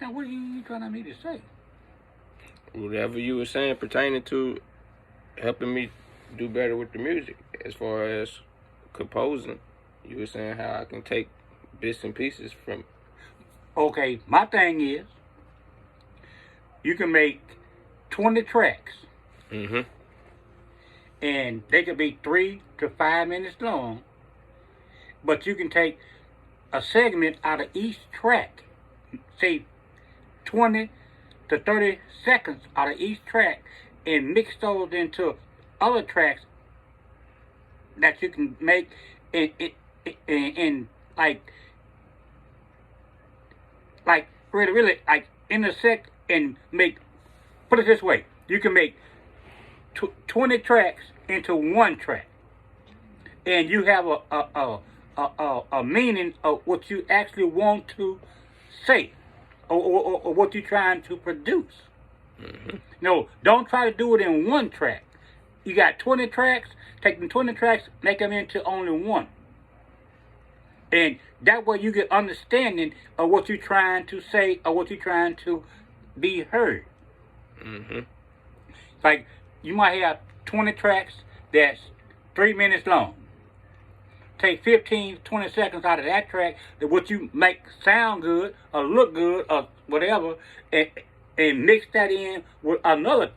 Now, what are you trying to me to say? Whatever you were saying pertaining to helping me do better with the music, as far as composing, you were saying how I can take bits and pieces from. Okay, my thing is, you can make 20 tracks, Mm-hmm. and they could be 3 to 5 minutes long, but you can take a segment out of each track, say 20 to 30 seconds out of each track, and mix those into other tracks that you can make in like really like intersect and make. Put it this way: you can make 20 tracks into one track, and you have a meaning of what you actually want to say, or what you're trying to produce. Mm-hmm. No, don't try to do it in one track. You got 20 tracks. Take them 20 tracks, make them into only one. And that way you get understanding of what you're trying to say or what you're trying to be heard. Mm-hmm. Like, you might have 20 tracks that's 3 minutes long. Take 15, 20 seconds out of that track, that what you make sound good or look good or whatever, and mix that in with another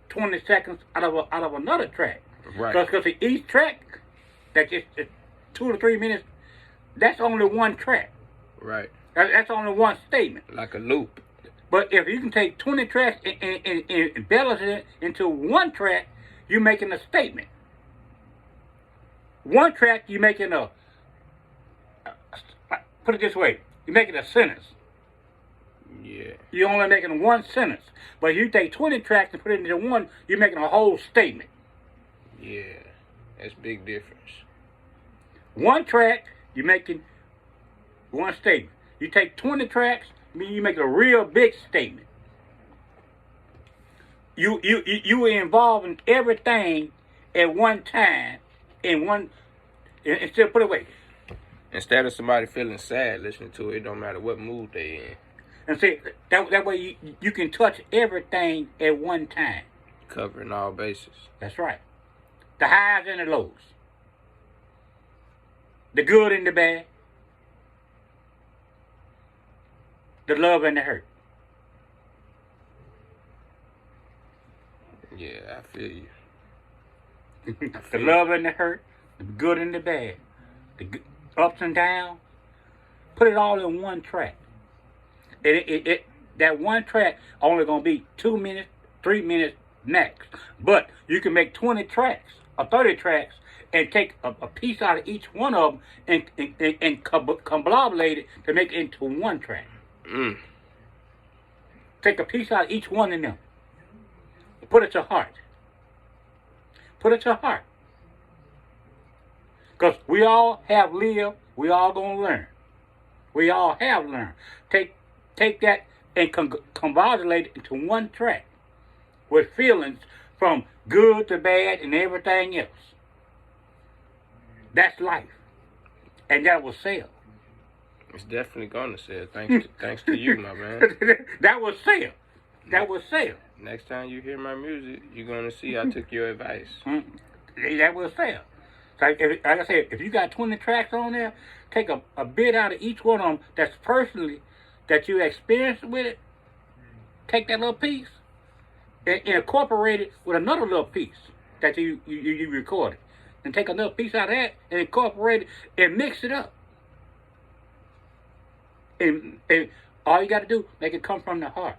20 seconds out of another track. Right. Because each track, that just 2 to 3 minutes, that's only one track. Right. That's only one statement. Like a loop. But if you can take 20 tracks and embellish it into one track, you're making a statement. One track, you're making put it this way, you're making a sentence. Yeah. You're only making one sentence. But if you take 20 tracks and put it into one, you're making a whole statement. Yeah. That's big difference. One track, you're making one statement. You take 20 tracks, you make a real big statement. You involving everything at one time in one. Instead, put it away. Instead of somebody feeling sad listening to it, it don't matter what mood they in. And see, that way you can touch everything at one time. Covering all bases. That's right. The highs and the lows. The good and the bad. The love and the hurt. Yeah, I feel you. The love and the hurt. The good and the bad. The ups and downs. Put it all in one track. And that one track only going to be 2 minutes, 3 minutes max. But you can make 20 tracks or 30 tracks and take a piece out of each one of them and conglobulate it to make it into one track. Mm. Take a piece out of each one of them. Put it to heart. Put it to heart. Because we all have lived, we all going to learn. We all have learned. Take that and convolute it into one track with feelings from good to bad and everything else. That's life. And that will sell. It's definitely gonna sell. Thanks to you, my man. That will sell. That will sell. Next time you hear my music, you're gonna see I took your advice. That will sell. Like I said, if you got 20 tracks on there, take a bit out of each one of them that's personally, that you experienced with it. Take that little piece and incorporate it with another little piece that you recorded. And take another piece out of that and incorporate it and mix it up. And all you got to do, make it come from the heart.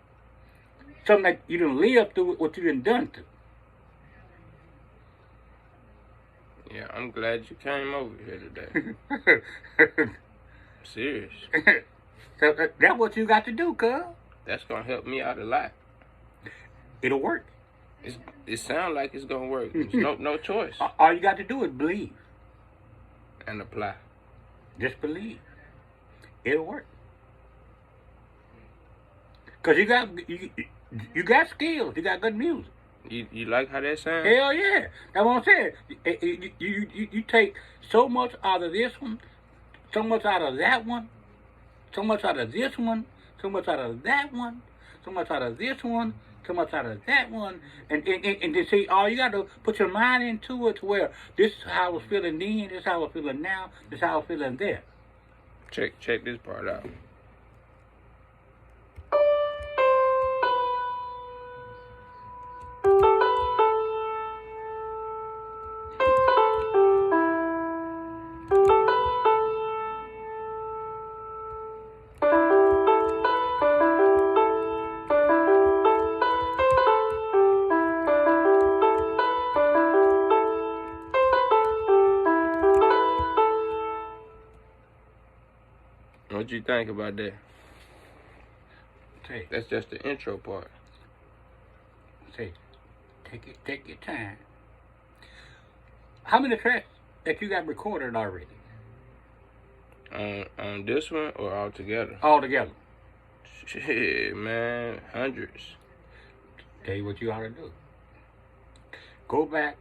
Something that you done live through what you done to. Yeah, I'm glad you came over here today. Serious. So that's what you got to do, cuz. That's gonna help me out a lot. It'll work. It sounds like it's gonna work. There's no choice. All you got to do is believe. And apply. Just believe. It'll work. Cause you got skills. You got good music. You like how that sounds? Hell yeah. That's what I'm saying. You take so much out of this one, so much out of that one, so much out of this one, so much out of that one, so much out of this one, so much out of that one, and to see, all you got to put your mind into it to where this is how I was feeling then, this is how I was feeling now, this is how I was feeling there. Check this part out. What you think about that? Say, That's just the intro part. take your time. How many tracks that you got recorded already? On this one or all together? All together. Shit, man, hundreds. Tell you what you ought to do. Go back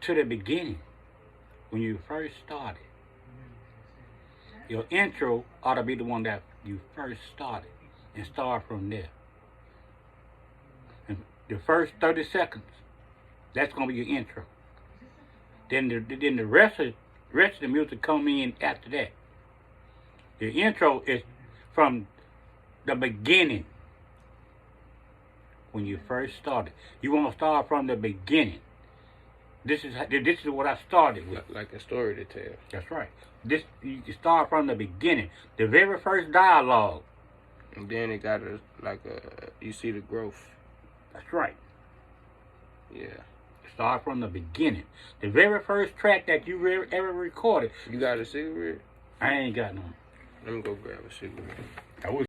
to the beginning when you first started. Your intro ought to be the one that you first started, and start from there. And the first 30 seconds, that's gonna be your intro. Then the rest of the music come in after that. The intro is from the beginning. When you first started, you want to start from the beginning. This is what I started with. Like a story to tell. That's right. You start from the beginning, the very first dialogue. And then it got you see the growth. That's right. Yeah. Start from the beginning. The very first track that you ever recorded. You got a cigarette? I ain't got none. Let me go grab a cigarette. I was